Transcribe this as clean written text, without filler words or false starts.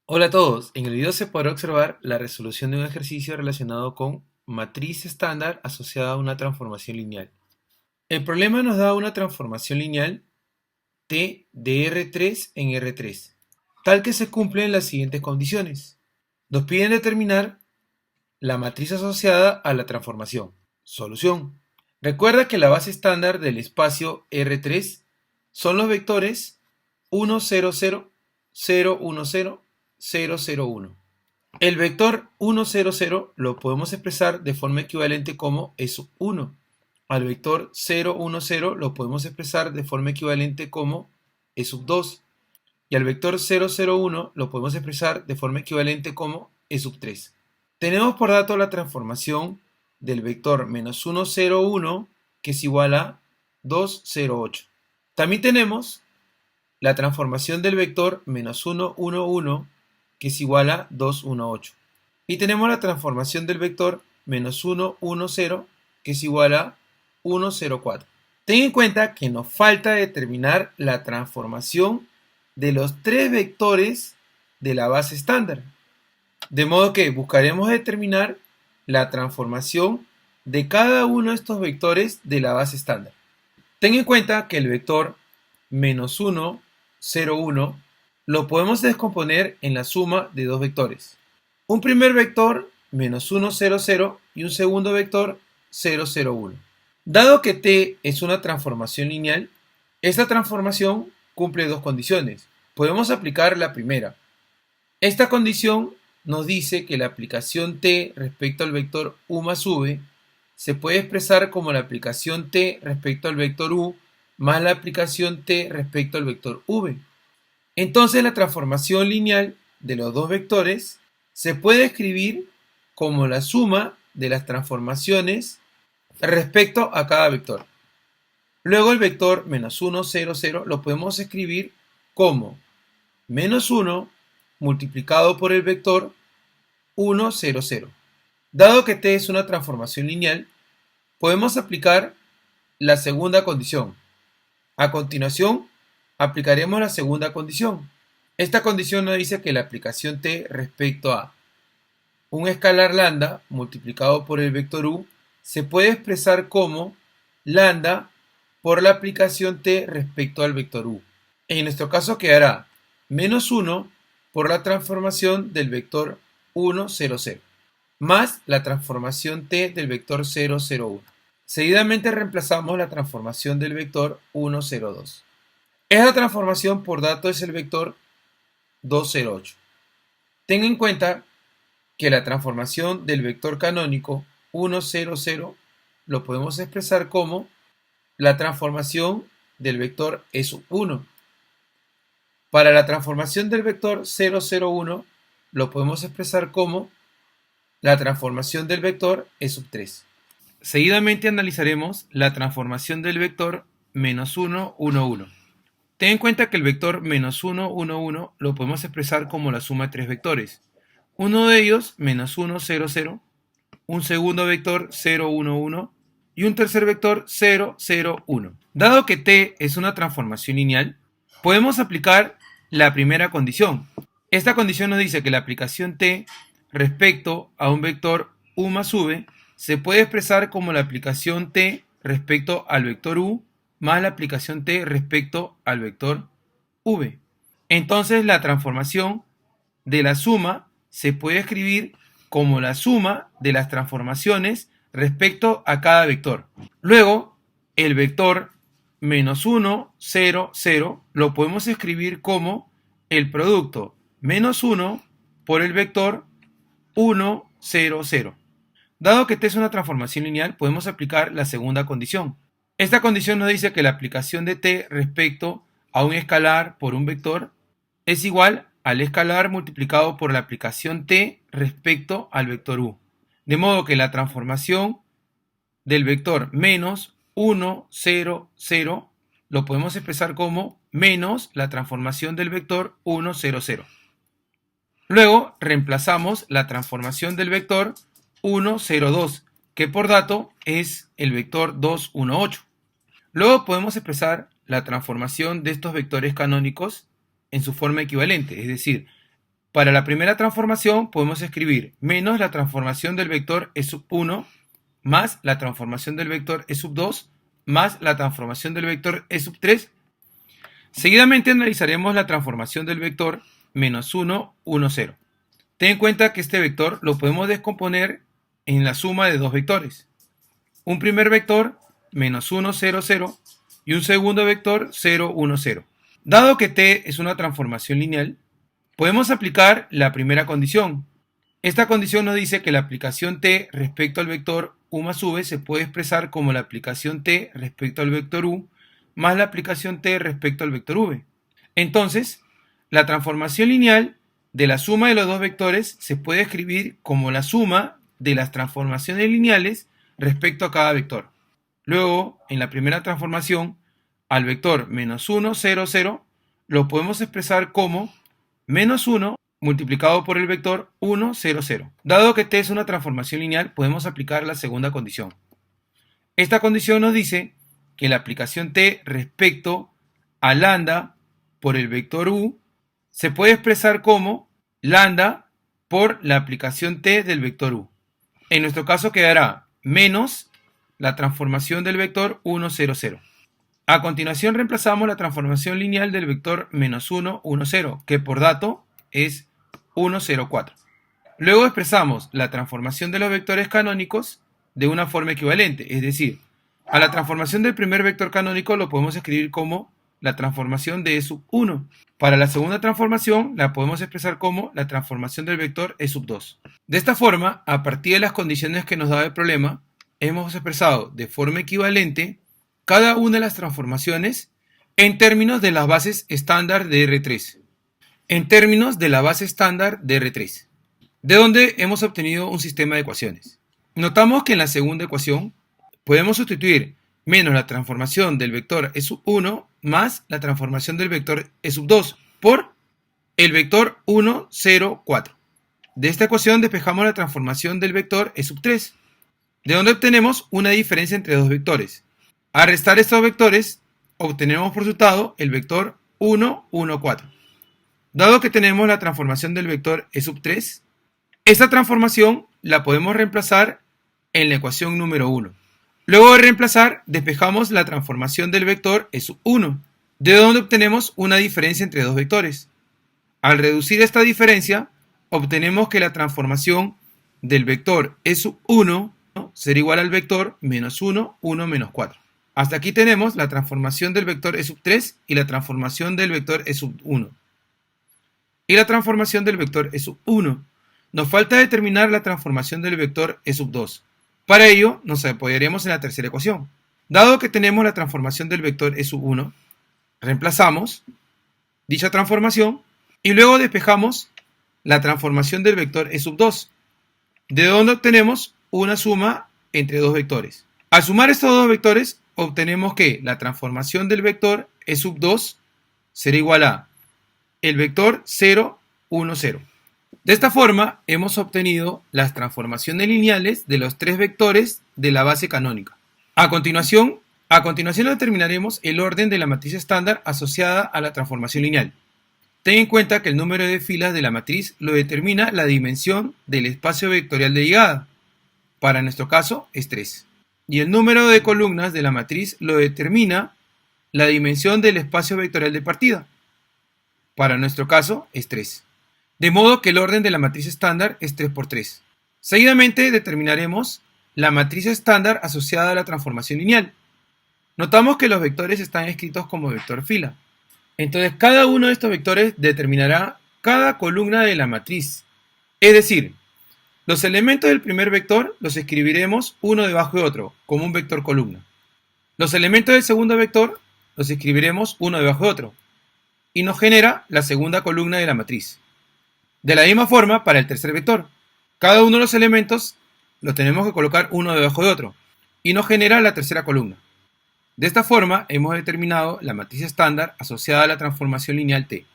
Hola a todos, en el video se podrá observar la resolución de un ejercicio relacionado con matriz estándar asociada a una transformación lineal. El problema nos da una transformación lineal T de R3 en R3, tal que se cumplen las siguientes condiciones. Nos piden determinar la matriz asociada a la transformación. Solución. Recuerda que la base estándar del espacio R3 son los vectores 1, 0, 0, 0, 1, 0, 0, 0, 1. El vector 1, 0, 0 lo podemos expresar de forma equivalente como E sub 1. Al vector 0, 1, 0 lo podemos expresar de forma equivalente como E sub 2. Y al vector 0, 0, 1 lo podemos expresar de forma equivalente como E sub 3. Tenemos por dato la transformación del vector menos 1, 0, 1, que es igual a 2, 0, 8. También tenemos la transformación del vector menos 1, 1, 1, que es igual a 2, 1, 8. Y tenemos la transformación del vector menos 1, 1, 0, que es igual a 1, 0, 4. Ten en cuenta que nos falta determinar la transformación de los tres vectores de la base estándar. De modo que buscaremos determinar la transformación de cada uno de estos vectores de la base estándar. Ten en cuenta que el vector menos 1, 0, 1 lo podemos descomponer en la suma de dos vectores. Un primer vector menos 1, 0, 0 y un segundo vector 0, 0, 1. Dado que T es una transformación lineal, esta transformación cumple dos condiciones. Podemos aplicar la primera. Esta condición nos dice que la aplicación T respecto al vector U más V se puede expresar como la aplicación T respecto al vector U más la aplicación T respecto al vector V. Entonces la transformación lineal de los dos vectores se puede escribir como la suma de las transformaciones respecto a cada vector. Luego el vector menos 1, 0, 0 lo podemos escribir como menos 1 multiplicado por el vector 1, 0, 0. Dado que T es una transformación lineal, podemos aplicar la segunda condición. A continuación, aplicaremos la segunda condición. Esta condición nos dice que la aplicación T respecto a un escalar lambda multiplicado por el vector U se puede expresar como lambda por la aplicación T respecto al vector U. En nuestro caso quedará menos 1 por la transformación del vector 1, 0, 0, más la transformación T del vector 0, 0, 1. Seguidamente reemplazamos la transformación del vector 1, 0, 2. Esta transformación por dato es el vector 2, 0, 8. Ten en cuenta que la transformación del vector canónico 1, 0, 0 lo podemos expresar como la transformación del vector E sub 1. Para la transformación del vector 0, 0, 1 lo podemos expresar como la transformación del vector E sub 3. Seguidamente analizaremos la transformación del vector menos 1, 1, 1. Ten en cuenta que el vector menos 1, 1, 1 lo podemos expresar como la suma de tres vectores. Uno de ellos, menos 1, 0, 0, un segundo vector 0, 1, 1 y un tercer vector 0, 0, 1. Dado que T es una transformación lineal, podemos aplicar la primera condición. Esta condición nos dice que la aplicación T respecto a un vector U más V se puede expresar como la aplicación T respecto al vector U más la aplicación T respecto al vector V. Entonces la transformación de la suma se puede escribir como la suma de las transformaciones respecto a cada vector. Luego, el vector menos 1, 0, 0 lo podemos escribir como el producto menos 1 por el vector 1, 0, 0. Dado que T es una transformación lineal, podemos aplicar la segunda condición. Esta condición nos dice que la aplicación de T respecto a un escalar por un vector es igual al escalar multiplicado por la aplicación T respecto al vector U. De modo que la transformación del vector menos 1, 0, 0 lo podemos expresar como menos la transformación del vector 1, 0, 0. Luego reemplazamos la transformación del vector 1, 0, 2, que por dato es el vector 2, 1, 8. Luego podemos expresar la transformación de estos vectores canónicos en su forma equivalente, es decir, Para la primera transformación podemos escribir menos la transformación del vector E sub 1 más la transformación del vector E sub 2 más la transformación del vector E sub 3. Seguidamente analizaremos la transformación del vector menos 1, 1, 0. Ten en cuenta que este vector lo podemos descomponer en la suma de dos vectores. Un primer vector, menos 1, 0, 0, y un segundo vector, 0, 1, 0. Dado que t es una transformación lineal, podemos aplicar la primera condición. Esta condición nos dice que la aplicación t respecto al vector u más v se puede expresar como la aplicación t respecto al vector u más la aplicación t respecto al vector v. Entonces, la transformación lineal de la suma de los dos vectores se puede escribir como la suma de las transformaciones lineales respecto a cada vector. Luego, en la primera transformación, al vector menos 1, 0, 0, lo podemos expresar como menos 1 multiplicado por el vector 1, 0, 0. Dado que t es una transformación lineal, podemos aplicar la segunda condición. Esta condición nos dice que la aplicación t respecto a lambda por el vector u se puede expresar como lambda por la aplicación t del vector u. En nuestro caso quedará menos la transformación del vector 1, 0, 0. A continuación reemplazamos la transformación lineal del vector menos 1, 1, 0, que por dato es 1, 0, 4. Luego expresamos la transformación de los vectores canónicos de una forma equivalente, es decir, a la transformación del primer vector canónico lo podemos escribir como la transformación de E sub 1. Para la segunda transformación la podemos expresar como la transformación del vector E sub 2. De esta forma, a partir de las condiciones que nos da el problema, hemos expresado de forma equivalente cada una de las transformaciones en términos de las bases estándar de R3. En términos de la base estándar de R3, de donde hemos obtenido un sistema de ecuaciones. Notamos que en la segunda ecuación podemos sustituir menos la transformación del vector E sub 1 más la transformación del vector E sub 2 por el vector 1, 0, 4. De esta ecuación despejamos la transformación del vector E sub 3, de donde obtenemos una diferencia entre dos vectores. Al restar estos vectores, obtenemos por resultado el vector 1, 1, 4. Dado que tenemos la transformación del vector E sub 3, esta transformación la podemos reemplazar en la ecuación número 1. Luego de reemplazar, despejamos la transformación del vector E sub 1, de donde obtenemos una diferencia entre dos vectores. Al reducir esta diferencia, obtenemos que la transformación del vector E sub 1 será igual al vector menos 1, 1, menos 4. Hasta aquí tenemos la transformación del vector E sub 3 y la transformación del vector E sub 1. Y la transformación del vector E sub 1. Nos falta determinar la transformación del vector E sub 2. Para ello, nos apoyaremos en la tercera ecuación. Dado que tenemos la transformación del vector E sub 1, reemplazamos dicha transformación y luego despejamos la transformación del vector E sub 2, de donde obtenemos una suma entre dos vectores. Al sumar estos dos vectores, obtenemos que la transformación del vector E sub 2 será igual a el vector 0, 1, 0. De esta forma, hemos obtenido las transformaciones lineales de los tres vectores de la base canónica. A continuación determinaremos el orden de la matriz estándar asociada a la transformación lineal. Ten en cuenta que el número de filas de la matriz lo determina la dimensión del espacio vectorial de llegada. Para nuestro caso es 3. Y el número de columnas de la matriz lo determina la dimensión del espacio vectorial de partida. Para nuestro caso es 3. De modo que el orden de la matriz estándar es 3 por 3. Seguidamente determinaremos la matriz estándar asociada a la transformación lineal. Notamos que los vectores están escritos como vector fila. Entonces cada uno de estos vectores determinará cada columna de la matriz. Es decir, los elementos del primer vector los escribiremos uno debajo de otro, como un vector columna. Los elementos del segundo vector los escribiremos uno debajo de otro. Y nos genera la segunda columna de la matriz. De la misma forma para el tercer vector. Cada uno de los elementos los tenemos que colocar uno debajo de otro. Y nos genera la tercera columna. De esta forma hemos determinado la matriz estándar asociada a la transformación lineal T.